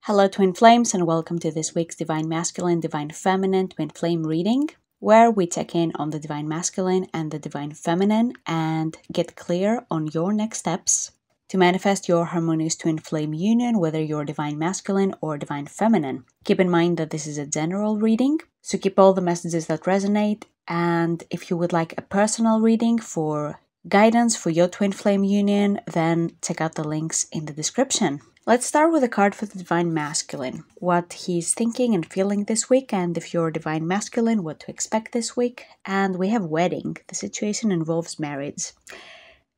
Hello, Twin Flames, and welcome to this week's Divine Masculine, Divine Feminine Twin Flame reading, where we check in on the Divine Masculine and the Divine Feminine and get clear on your next steps to manifest your harmonious Twin Flame union, whether you're Divine Masculine or Divine Feminine. Keep in mind that this is a general reading, so keep all the messages that resonate, and if you would like a personal reading for guidance for your Twin Flame union, then check out the links in the description. Let's start with a card for the Divine Masculine, what he's thinking and feeling this week, and if you're Divine Masculine, what to expect this week. And we have wedding. The situation involves marriage.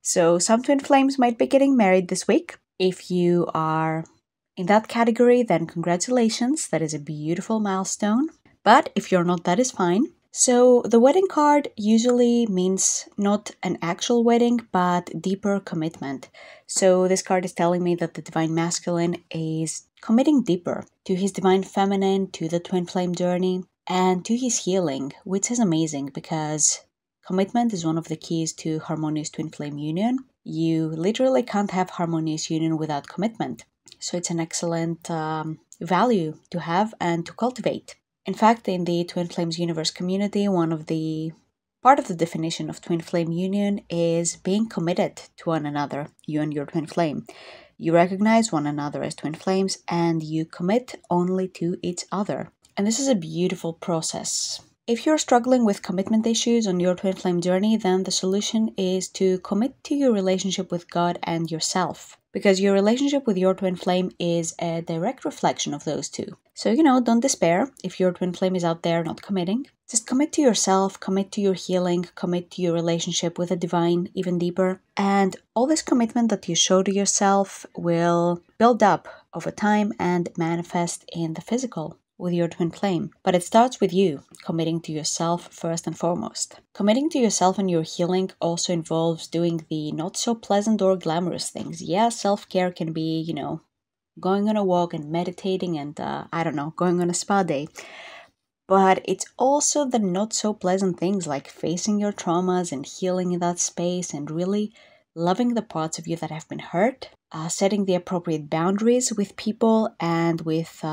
So some Twin Flames might be getting married this week. If you are in that category, then congratulations. That is a beautiful milestone. But if you're not, that is fine. So the wedding card usually means not an actual wedding, but deeper commitment. So this card is telling me that the Divine Masculine is committing deeper to his Divine Feminine, to the Twin Flame journey, and to his healing, which is amazing because commitment is one of the keys to harmonious Twin Flame union. You literally can't have harmonious union without commitment. So it's an excellent value to have and to cultivate. In fact, in the Twin Flames Universe community, part of the definition of Twin Flame union is being committed to one another, you and your Twin Flame. You recognize one another as Twin Flames and you commit only to each other. And this is a beautiful process. If you're struggling with commitment issues on your Twin Flame journey, then the solution is to commit to your relationship with God and yourself. Because your relationship with your Twin Flame is a direct reflection of those two. So, don't despair if your Twin Flame is out there not committing. Just commit to yourself, commit to your healing, commit to your relationship with the Divine even deeper. And all this commitment that you show to yourself will build up over time and manifest in the physical with your Twin Flame. But it starts with you committing to yourself first and foremost. Committing to yourself and your healing also involves doing the not so pleasant or glamorous things. Yeah, self-care can be, going on a walk and meditating and, going on a spa day. But it's also the not so pleasant things like facing your traumas and healing in that space and really loving the parts of you that have been hurt, setting the appropriate boundaries with people and with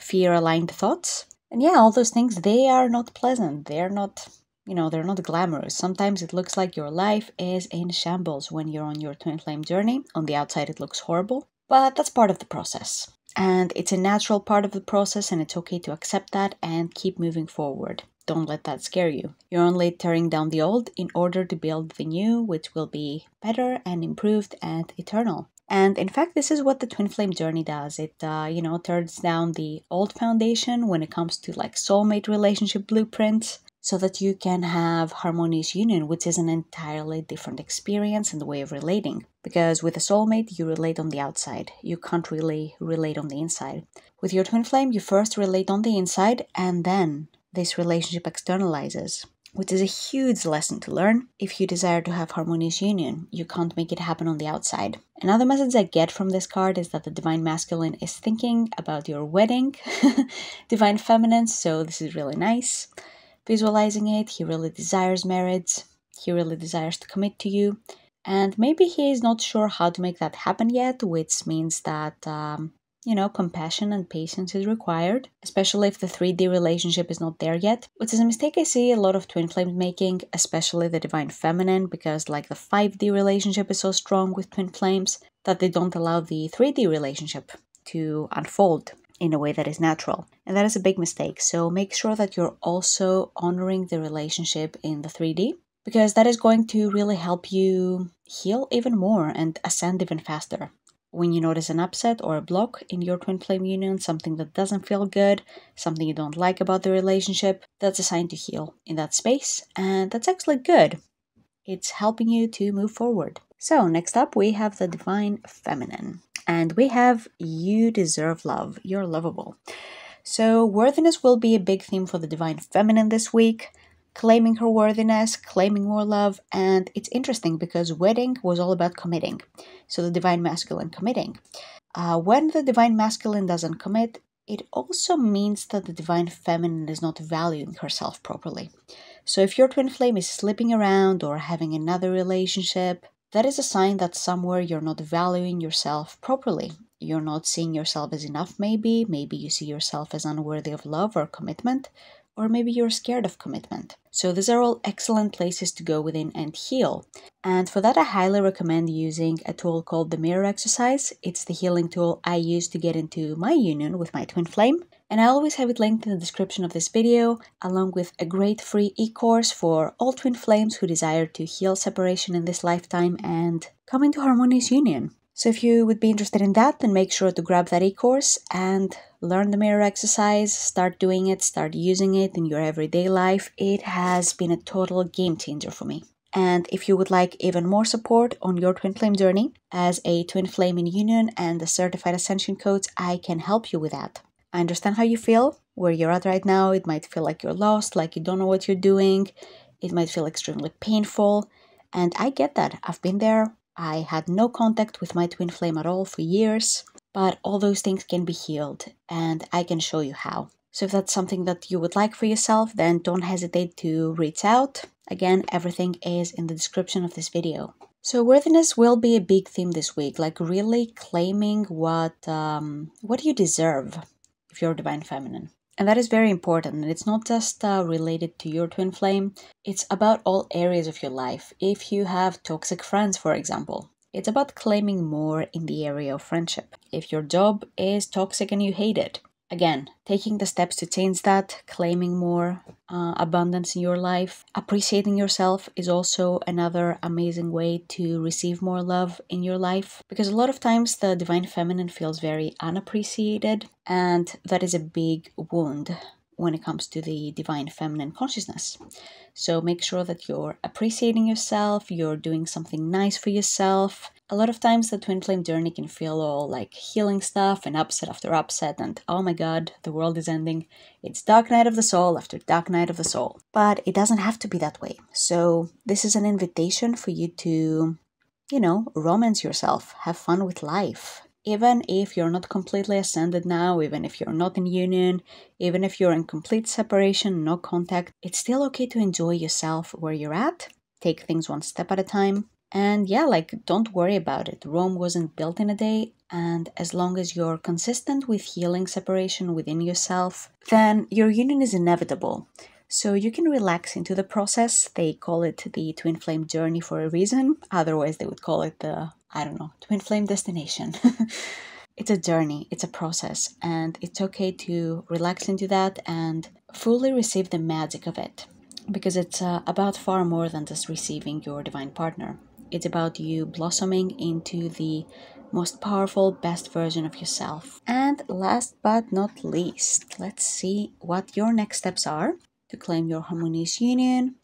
fear-aligned thoughts. And yeah, all those things, they are not pleasant. They're not, they're not glamorous. Sometimes it looks like your life is in shambles when you're on your Twin Flame journey. On the outside, it looks horrible, but that's part of the process. And it's a natural part of the process, and it's okay to accept that and keep moving forward. Don't let that scare you. You're only tearing down the old in order to build the new, which will be better and improved and eternal. And in fact, this is what the Twin Flame journey does. It, tears down the old foundation when it comes to like soulmate relationship blueprints so that you can have harmonious union, which is an entirely different experience and way of relating. Because with a soulmate, you relate on the outside. You can't really relate on the inside. With your Twin Flame, you first relate on the inside and then this relationship externalizes, which is a huge lesson to learn if you desire to have harmonious union. You can't make it happen on the outside. Another message I get from this card is that the Divine Masculine is thinking about your wedding, Divine Feminine, so this is really nice. Visualizing it, he really desires marriage, he really desires to commit to you, and maybe he is not sure how to make that happen yet, which means that compassion and patience is required, especially if the 3D relationship is not there yet, which is a mistake I see a lot of Twin Flames making, especially the Divine Feminine, because like the 5D relationship is so strong with Twin Flames that they don't allow the 3D relationship to unfold in a way that is natural. And that is a big mistake. So make sure that you're also honoring the relationship in the 3D, because that is going to really help you heal even more and ascend even faster. When you notice an upset or a block in your Twin Flame union, something that doesn't feel good, something you don't like about the relationship, that's a sign to heal in that space, and that's actually good. It's helping you to move forward. So next up, we have the Divine Feminine, and we have you deserve love, you're lovable. So worthiness will be a big theme for the Divine Feminine this week. Claiming her worthiness, claiming more love, and it's interesting because wedding was all about committing. So the Divine Masculine committing. When the Divine Masculine doesn't commit, it also means that the Divine Feminine is not valuing herself properly. So if your Twin Flame is slipping around or having another relationship, that is a sign that somewhere you're not valuing yourself properly. You're not seeing yourself as enough, maybe. Maybe you see yourself as unworthy of love or commitment, or maybe you're scared of commitment. So these are all excellent places to go within and heal. And for that, I highly recommend using a tool called the mirror exercise. It's the healing tool I use to get into my union with my twin flame. And I always have it linked in the description of this video, along with a great free e-course for all twin flames who desire to heal separation in this lifetime and come into harmonious union. So if you would be interested in that, then make sure to grab that e-course and learn the mirror exercise, start doing it, start using it in your everyday life. It has been a total game changer for me. And if you would like even more support on your twin flame journey, as a twin flame in union and a certified ascension coach, I can help you with that. I understand how you feel, where you're at right now. It might feel like you're lost, like you don't know what you're doing. It might feel extremely painful. And I get that. I've been there. I had no contact with my twin flame at all for years. But all those things can be healed, and I can show you how. So if that's something that you would like for yourself, then don't hesitate to reach out. Again, everything is in the description of this video. So worthiness will be a big theme this week, like really claiming what you deserve if you're divine feminine. And that is very important, and it's not just related to your twin flame, it's about all areas of your life. If you have toxic friends, for example, it's about claiming more in the area of friendship. If your job is toxic and you hate it, again, taking the steps to change that, claiming more abundance in your life. Appreciating yourself is also another amazing way to receive more love in your life. Because a lot of times the divine feminine feels very unappreciated, and that is a big wound when it comes to the divine feminine consciousness. So make sure that you're appreciating yourself, you're doing something nice for yourself. A lot of times the twin flame journey can feel all like healing stuff and upset after upset and oh my god, the world is ending. It's dark night of the soul after dark night of the soul. But it doesn't have to be that way. So this is an invitation for you to, romance yourself, have fun with life. Even if you're not completely ascended now, even if you're not in union, even if you're in complete separation, no contact, it's still okay to enjoy yourself where you're at. Take things one step at a time. And don't worry about it. Rome wasn't built in a day. And as long as you're consistent with healing separation within yourself, then your union is inevitable. So you can relax into the process. They call it the twin flame journey for a reason. Otherwise, they would call it the, twin flame destination. It's a journey, it's a process, and it's okay to relax into that and fully receive the magic of it. Because it's about far more than just receiving your divine partner. It's about you blossoming into the most powerful, best version of yourself. And last but not least, let's see what your next steps are to claim your harmonious union.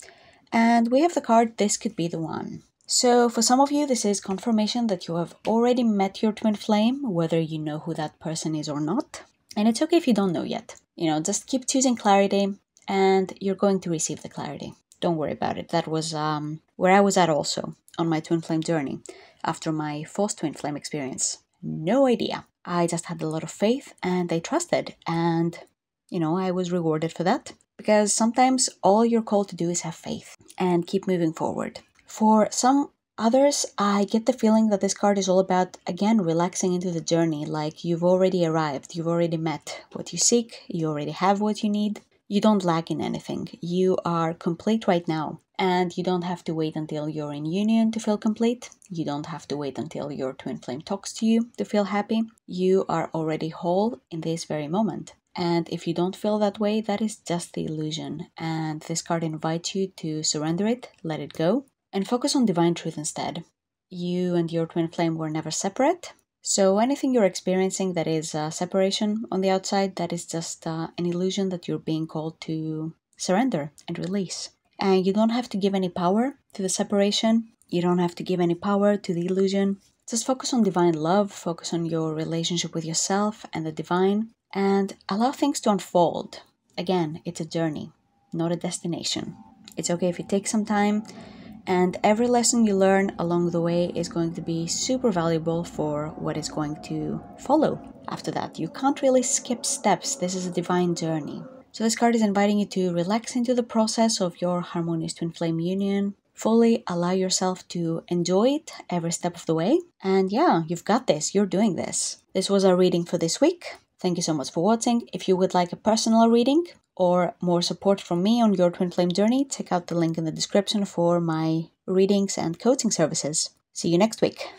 And we have the card, this could be the one. So for some of you, this is confirmation that you have already met your twin flame, whether you know who that person is or not. And it's okay if you don't know yet. Just keep choosing clarity and you're going to receive the clarity. Don't worry about it. That was where I was at also on my twin flame journey after my first twin flame experience. No idea. I just had a lot of faith and I trusted, and I was rewarded for that, because sometimes all you're called to do is have faith and keep moving forward. For some others, I get the feeling that this card is all about, again, relaxing into the journey, like you've already arrived, you've already met what you seek, you already have what you need. You don't lack in anything. You are complete right now. And you don't have to wait until you're in union to feel complete. You don't have to wait until your twin flame talks to you to feel happy. You are already whole in this very moment. And if you don't feel that way, that is just the illusion. And this card invites you to surrender it, let it go, and focus on divine truth instead. You and your twin flame were never separate. So anything you're experiencing that is separation on the outside, that is just an illusion that you're being called to surrender and release. And you don't have to give any power to the separation. You don't have to give any power to the illusion. Just focus on divine love, focus on your relationship with yourself and the divine, and allow things to unfold. Again, it's a journey, not a destination. It's okay if it takes some time. And every lesson you learn along the way is going to be super valuable for what is going to follow after that. You can't really skip steps. This is a divine journey. So this card is inviting you to relax into the process of your harmonious twin flame union. fully allow yourself to enjoy it every step of the way. And yeah, you've got this. You're doing this. This was our reading for this week. Thank you so much for watching. If you would like a personal reading or more support from me on your twin flame journey, check out the link in the description for my readings and coaching services. See you next week.